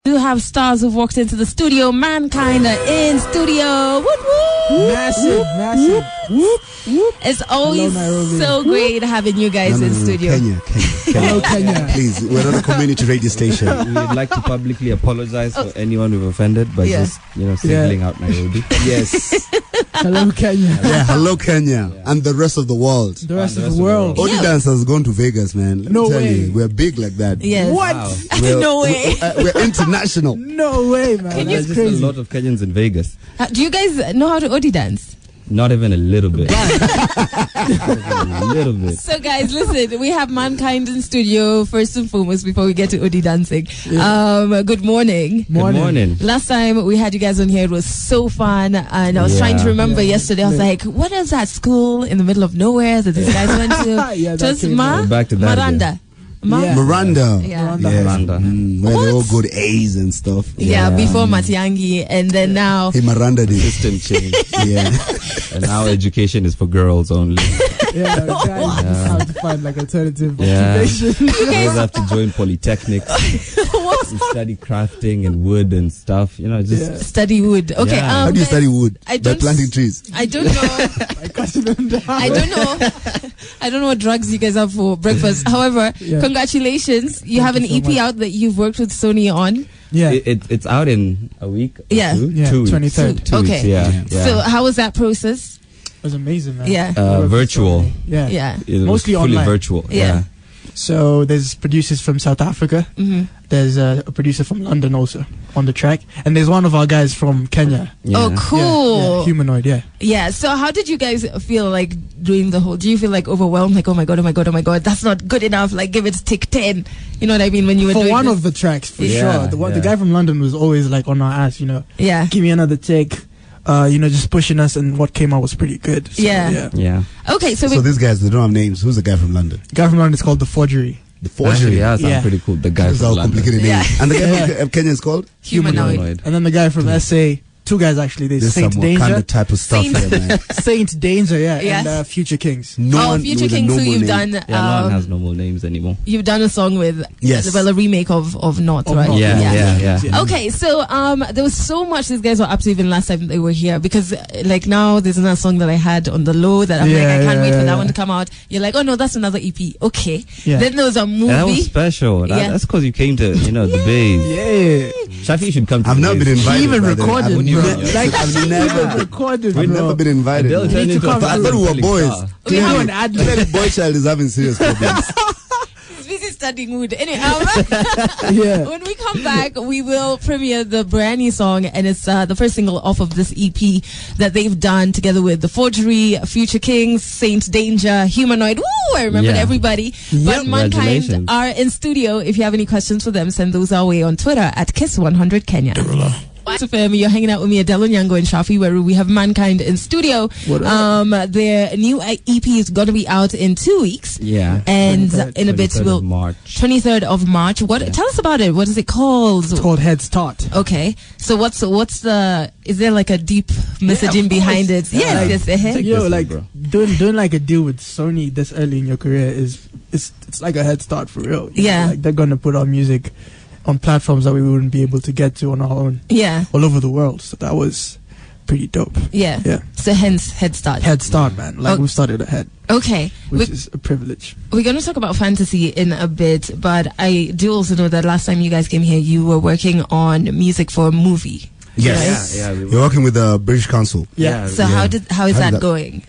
do have stars who've walked into the studio. Mankind are in studio. Woot woot. Massive. It's always so great having you guys in studio. Kenya. Hello, Kenya. Please, we're not a community radio station. We'd like to publicly apologize for anyone we've offended by just, singling out Nairobi. Yes. Hello, Kenya. Yeah, hello, Kenya. And the rest of the world. The rest of the world. Odi Dance has gone to Vegas, man. Let me tell way. you, we're big like that. Yes. What? Wow. No way. We're international. No way, man. There's just a lot of Kenyans in Vegas. Do you guys know how to Odi dance? Not even a little bit. A little bit. So guys, listen, we have Mankind in studio first and foremost before we get to Odi dancing. Good morning. Good morning. Last time we had you guys on here, it was so fun, and I was trying to remember yesterday. I was like, what is that school in the middle of nowhere that these guys went to? Yeah, Just back to that Miranda. Miranda. Yeah. Miranda. Where they all good A's and stuff. Yeah, before Matiangi, and then now. Hey, Miranda did. System change. Yeah. And now education is for girls only. Yeah, guys just have to find like alternative Yeah. occupation. Girls have to join polytechnics and study crafting and wood and stuff. Just Study wood. Okay. Yeah. How do you study wood? By planting trees. I don't know. I don't know. I don't know what drugs you guys have for breakfast. However, congratulations. You have an EP out that you've worked with Sony on. Yeah. It's out in a week. Yeah. Two? Yeah, 2 weeks. 23rd. 2 weeks, yeah. So how was that process? It was amazing, man. Yeah. Virtual. Yeah. Yeah. It was Mostly fully online. virtual. Yeah. So there's producers from South Africa. Mm-hmm. There's a producer from London also on the track. And there's one of our guys from Kenya. Yeah. Oh, cool. Yeah, Humanoid, yeah. Yeah. So how did you guys feel like doing the whole? Do you feel like overwhelmed? Like, oh my god, that's not good enough. Like, give it tick 10. You know what I mean? When you were For doing one this? of the tracks, for Yeah, sure. The guy from London was always like on our ass, Yeah. Give me another take. Just pushing us, and what came out was pretty good. So, Yeah. Yeah. Okay. So These guys, they don't have names. Who's the guy from London? The guy from London is called The Forgery. The Forgery. Actually, yeah, sounds Yeah. pretty cool. The guy Those from are London. complicated names. Yeah. And the guy from Kenya is called? Humanoid. And then the guy from SA, two guys actually. There's There's some Saint Danger. Wakanda type of stuff Saint- here, man. Saint Danger, yeah. Yes. And Future Kings. No one Future with a King. So normal you've name. done. Yeah, no one has normal names anymore. You've done a song with. Yes. Well, a remake of Not, right? Not, Yeah. Okay, so there was so much these guys were up to even last time they were here, because like now there's another song that I had on the low that I'm like, I can't wait for that one to come out. You're like, oh no, that's another EP. Okay. Yeah. Then there was a movie. That was special. Yeah. That's because you came to, the Bay. Yeah. Shafi should come to I've the never Bay. been invited. He even by the way. recorded, I've bro. never- Like, I've never, recorded, I've bro. never been invited. They'll man. turn need to into a come I fast thought we were selling boys. star. We have an ad lib. Clearly, boy child is having serious problems. He's busy studying wood. Anyway, Yeah. when we come back, we will premiere the brand new song, and it's the first single off of this EP that they've done together with The Forgery, Future Kings, Saint Danger, Humanoid. Woo! I remembered everybody. But Mankind Congratulations. are in studio. If you have any questions for them, send those our way on Twitter at Kiss100 Kenya. So family, you're hanging out with me, Adele Nyango and Shafi, where we have Mankind in studio. Their new EP is going to be out in 2 weeks. Yeah. And in a bit, 23rd we'll of March. 23rd of March. Tell us about it. What is it called? It's called Head Start. Okay. So what's the, is there like a deep messaging behind it? Yeah, Yes. Yo, Like, bro. doing like a deal with Sony this early in your career it's like a head start for real. Yeah. Like they're gonna put our music on platforms that we wouldn't be able to get to on our own. Yeah. All over the world. So that was pretty dope. Yeah. Yeah. So hence Head Start. Head start, man. Like we started ahead, Okay. which is a privilege. We're going to talk about Fantacy in a bit, but I do also know that last time you guys came here, you were working on music for a movie. Yes. Yeah. You're working with the British Council. Yeah. So Yeah. how is How that did that- going?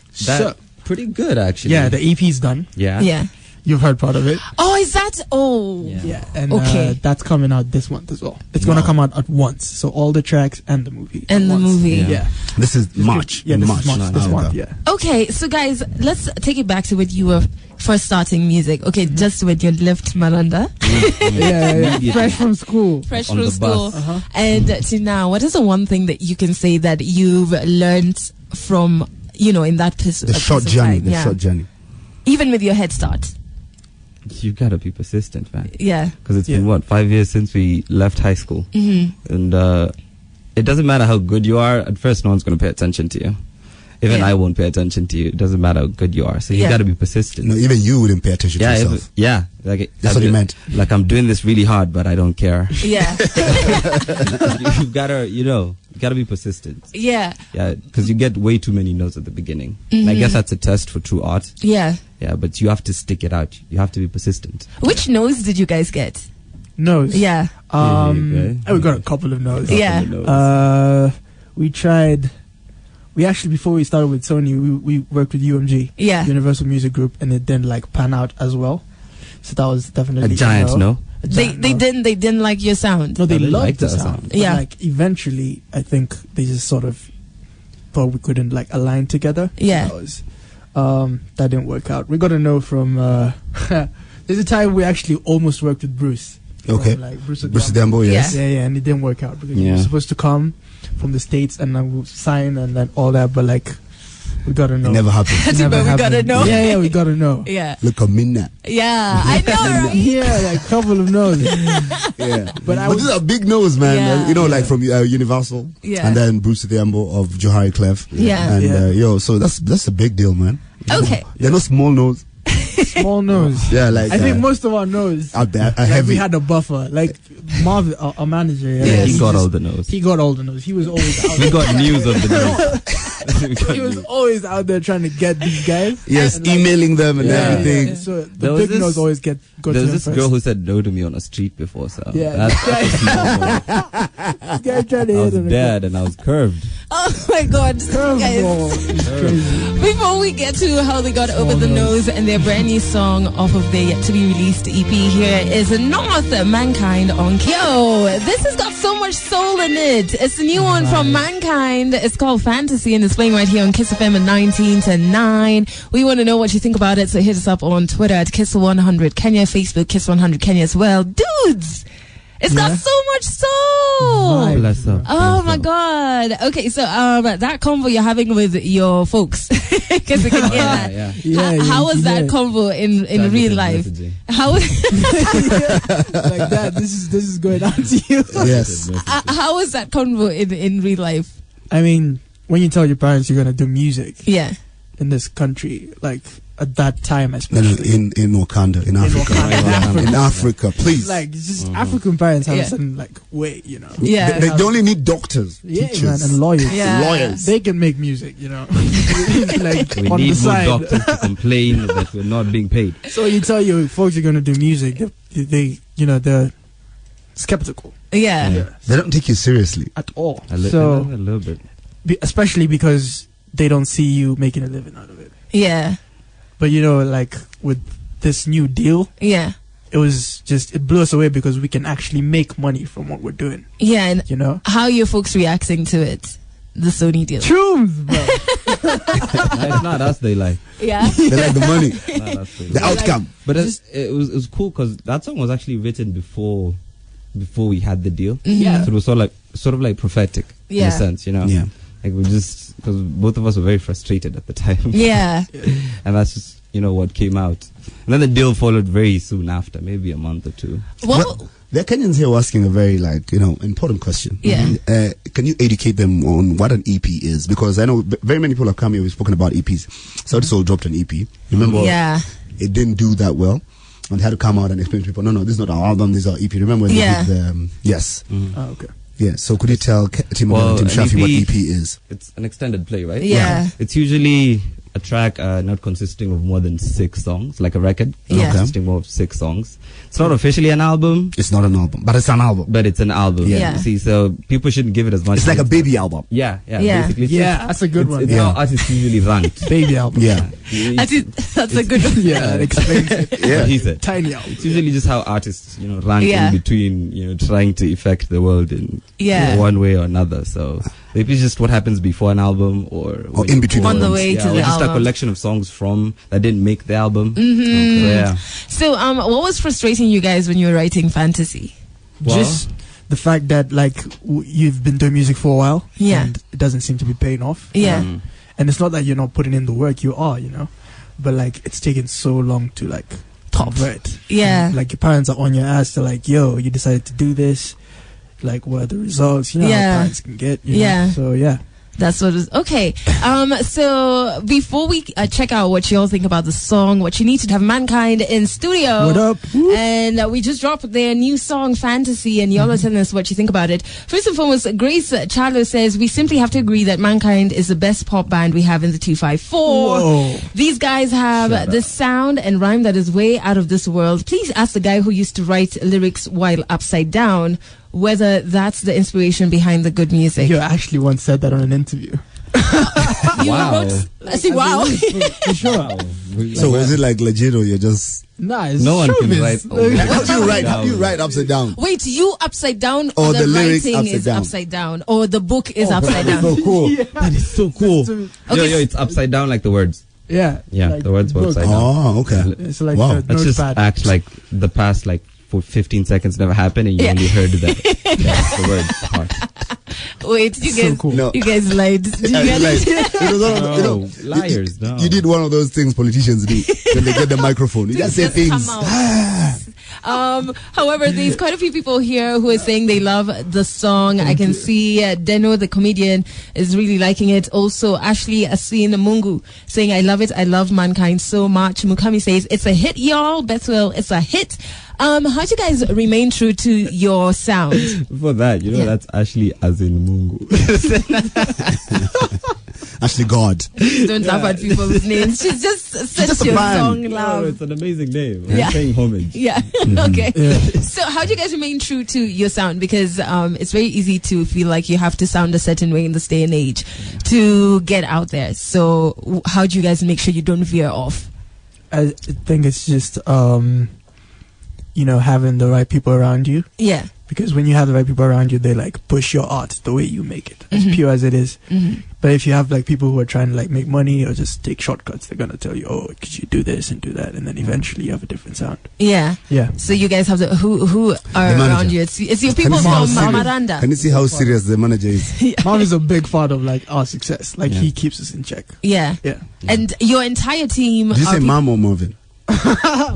Pretty good, actually. Yeah, the EP's done. Yeah. Yeah. You've heard part of it. Oh, is that? Oh. Yeah. And Okay. that's coming out this month as well. It's gonna come out at once. So all the tracks and the movie. And at the once. movie. Yeah. This is March. Yeah, In this March. is March this Okay. month, yeah. Okay, so guys, let's take it back to when you were first starting music. Okay, just when you left Maranda, Yeah. Immediately. Fresh from school. fresh On from the school, bus. and to now, what is the one thing that you can say that you've learned from, in that The short journey. The short journey. even with your head start? You gotta be persistent, man. Yeah. Because it's been 5 years since we left high school, and it doesn't matter how good you are. At first, no one's gonna pay attention to you, Even I won't pay attention to you. It doesn't matter how good you are. So you got to be persistent. No, even you wouldn't pay attention to yourself. Like that's what you meant. Like, I'm doing this really hard, but I don't care. Yeah. You've got to, you got to be persistent. Yeah. Yeah, because you get way too many no's at the beginning. And I guess that's a test for true art. Yeah. Yeah, but you have to stick it out. You have to be persistent. Which no's did you guys get? No's. Yeah. We got a couple of no's. Yeah. We actually, before we started with Sony, we worked with UMG, Universal Music Group, and it didn't like pan out as well. So that was definitely a giant no. They didn't like your sound. No, they loved the sound. Yeah. But like eventually, I think they just sort of thought we couldn't like align together. Yeah. That didn't work out. We got a no from. There's a time we actually almost worked with Bruce. Okay. From, like, Bruce Dembo, yes. Yeah, and it didn't work out because he was supposed to come from the States and then we'll sign and then all that, but like we gotta know. It never happened. We gotta know. Yeah, we gotta know. Yeah. Look at Minna. Yeah, I know, right? Yeah, like a couple of no's. Yeah. But these are big no's, man. Yeah. Like from Universal. Yeah. And then Bruce Thiambo of Johari Clef. Yeah. And so that's a big deal, man. Okay. They're not small no's. Small nose. Yeah, like I think most of our nose are heavy. We had a buffer. Like Marvin, our manager. He got all the nose. He got all the nose. He was always out. We got news of the nose. He was always out there trying to get these guys. Yes, and emailing them and everything. Yeah. So the big nose always got to There was him this first. girl who said no to me on a street before, so Yeah. that's This guy tried to I hit was him. dead and I was curved. Oh my God, guys. Before we get to how they got over the nose and their brand new song off of their yet to be released EP, here is North Mankind on Kyo. This has got so much soul in it. It's a new one from Mankind. It's called Fantacy and it's playing right here on Kiss FM at 19 to 9. We want to know what you think about it, so hit us up on Twitter at Kiss100 Kenya, Facebook Kiss 100 Kenya as well. Dudes! It's got so much soul. Bless her. Oh my God. Okay, so that convo you're having with your folks, because we can hear that. How was that convo in real life? How like that? This is going on to you. Yes. How was that convo in real life? I mean, when you tell your parents you're gonna do music, in this country, like at that time, especially in Wakanda, in Africa, in Africa, please. Like just African parents have a certain like way, Yeah, they only need doctors, teachers, man, and lawyers. Yeah. Lawyers. They can make music, like we on need the more side. doctors to complain that we're not being paid. So you tell your folks you're gonna do music, they're skeptical. Yeah. They don't take you seriously at all. A little bit. Especially because they don't see you making a living out of it. Yeah. But like with this new deal, it was just, it blew us away because we can actually make money from what we're doing. Yeah, and how are your folks reacting to it? The Sony deal. Truth, bro. It's not us they like. Yeah. they like the money, not us they the like. outcome. But it was cool because that song was actually written before we had the deal. Yeah. So it was sort of like prophetic in a sense, Yeah. Like we just, because both of us were very frustrated at the time. Yeah. And that's just, what came out. And then the deal followed very soon after, maybe a month or two. Well, there are Kenyans here asking a very important question. Yeah. Can you educate them on what an EP is? Because I know very many people have come here, we've spoken about EPs. Sauti Sol dropped an EP. Remember? Yeah. It didn't do that well. And they had to come out and explain to people, no, this is not our album, this is our EP. Remember when they did the, yes. Oh, okay. Yeah, so could you tell Tim and Tim Shafi what EP is? It's an extended play, right? Yeah. It's usually a track not consisting of more than 6 songs, like a record, consisting more of 6 songs. It's not officially an album. It's not an album, but it's an album. But it's an album. Yeah. You see, so people shouldn't give it as much. It's like a baby album. Yeah. Yeah. Basically, That's a good one. It's how artists usually rank. Baby album. Yeah. That's a good one. Yeah, that explains it. Yeah. He said. Tiny album. It's usually just how artists, rank in between, trying to affect the world in one way or another. So maybe it's just what happens before an album or in between. On the way to the just album. a collection of songs that didn't make the album. Mm-hmm. So, what was frustrating you guys when you were writing Fantasy? Just the fact that you've been doing music for a while, and it doesn't seem to be paying off. Yeah. And it's not that you're not putting in the work, you are, but it's taken so long to convert. Yeah. Your parents are on your ass to yo, you decided to do this. What are the results? How parents can get. You know? So That's what it is. Okay. So before we check out what you all think about the song, what you need to have Mankind in studio. What up? And we just dropped their new song, Fantacy, and y'all are telling us what you think about it. First and foremost, Grace Charlo says, we simply have to agree that Mankind is the best pop band we have in the 254. Whoa. These guys have the sound and rhyme that is way out of this world. Please ask the guy who used to write lyrics while upside down whether that's the inspiration behind the good music. You actually once said that on an interview. Wow. Wow. For sure. So is it like legit or you're just... Nah, no one can write. What do you write? How do you write upside down? Wait, you upside down or the lyrics writing is upside down or the book is upside down? So cool. Yeah. That is so cool. Okay. Yo, it's upside down like the words. Yeah. Like the words were upside down. Oh, okay. It's like wow. Let's just act like the past for 15 seconds never happened and you only heard that. The words part. Wait, you guys, cool. You guys lied. Did you get Liars. No. You did one of those things politicians do when they get the microphone. You just say things. However, there's quite a few people here who are saying they love the song. I can see Deno, the comedian, is really liking it. Also, Ashley Asin Mungu saying, I love it. I love Mankind so much. Mukami says, it's a hit, y'all. Bethwell, it's a hit. How do you guys remain true to your sound? For that, that's Ashley as in Mungu. Ashley God. Don't laugh at people's names. She's just your song loud. It's an amazing name. I'm paying homage. Yeah. Okay. Yeah. So how do you guys remain true to your sound? Because it's very easy to feel like you have to sound a certain way in this day and age to get out there. So how do you guys make sure you don't veer off? I think it's just having the right people around you. Yeah. Because when you have the right people around you, they like push your art the way you make it, as pure as it is. But if you have like people who are trying to like make money or just take shortcuts, they're gonna tell you, "Oh, could you do this and do that?" And then eventually you have a different sound. Yeah. Yeah. So you guys have who are around you? It's your people from Maranda. Can you see how serious the manager is? Mom is a big part of like our success. Like he keeps us in check. Yeah. Yeah. And your entire team. Did you say mom or Marvin?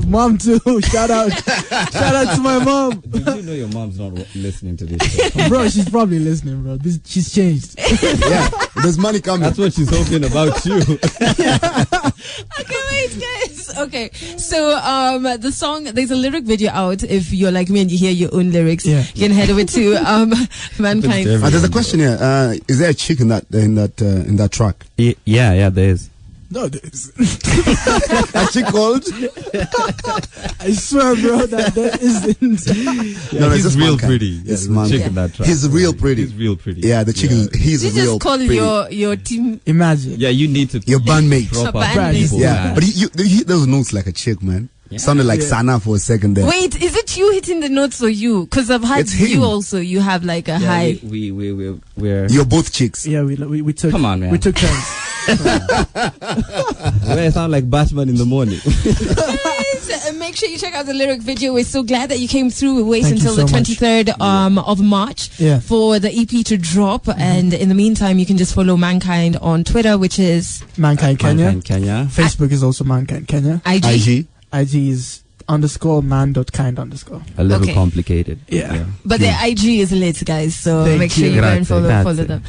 Mom too. Shout out to my mom. Did you know your mom's not listening to this show? Bro, she's probably listening, bro. She's changed. Yeah, there's money coming. That's what she's hoping about you. Okay, wait, guys. Okay, so the song, there's a lyric video out. If you're like me and you hear your own lyrics, you can head over to Mankind. There's a question here. Is there a chick in that track? Yeah, there is. No, there's A chick called? I swear, bro, that there isn't. No, he's real Mankind. pretty. It's chick in that track. He's real pretty. He's real pretty. Yeah, the chick he's You real just call pretty. your team. Imagine. Yeah, you need to. Your bandmate. Your bandmate. Yeah, but you those notes like a chick, man. Yeah. Sounded like Sana for a second there. Wait, is it you hitting the notes or you? Because I've had you also. You have like a high. We're. You're both chicks. Yeah, we took. Come on, man. We took turns. I sound like Batman in the morning. Guys, make sure you check out the lyric video. We're so glad that you came through. We wait until the 23rd of March for the EP to drop. And in the meantime, you can just follow Mankind on Twitter, which is Mankind Kenya. Mankind Kenya. Facebook is also Mankind Kenya. IG is _man.kind_. A little complicated. Yeah. But their IG is lit, guys. So make sure you go and follow them.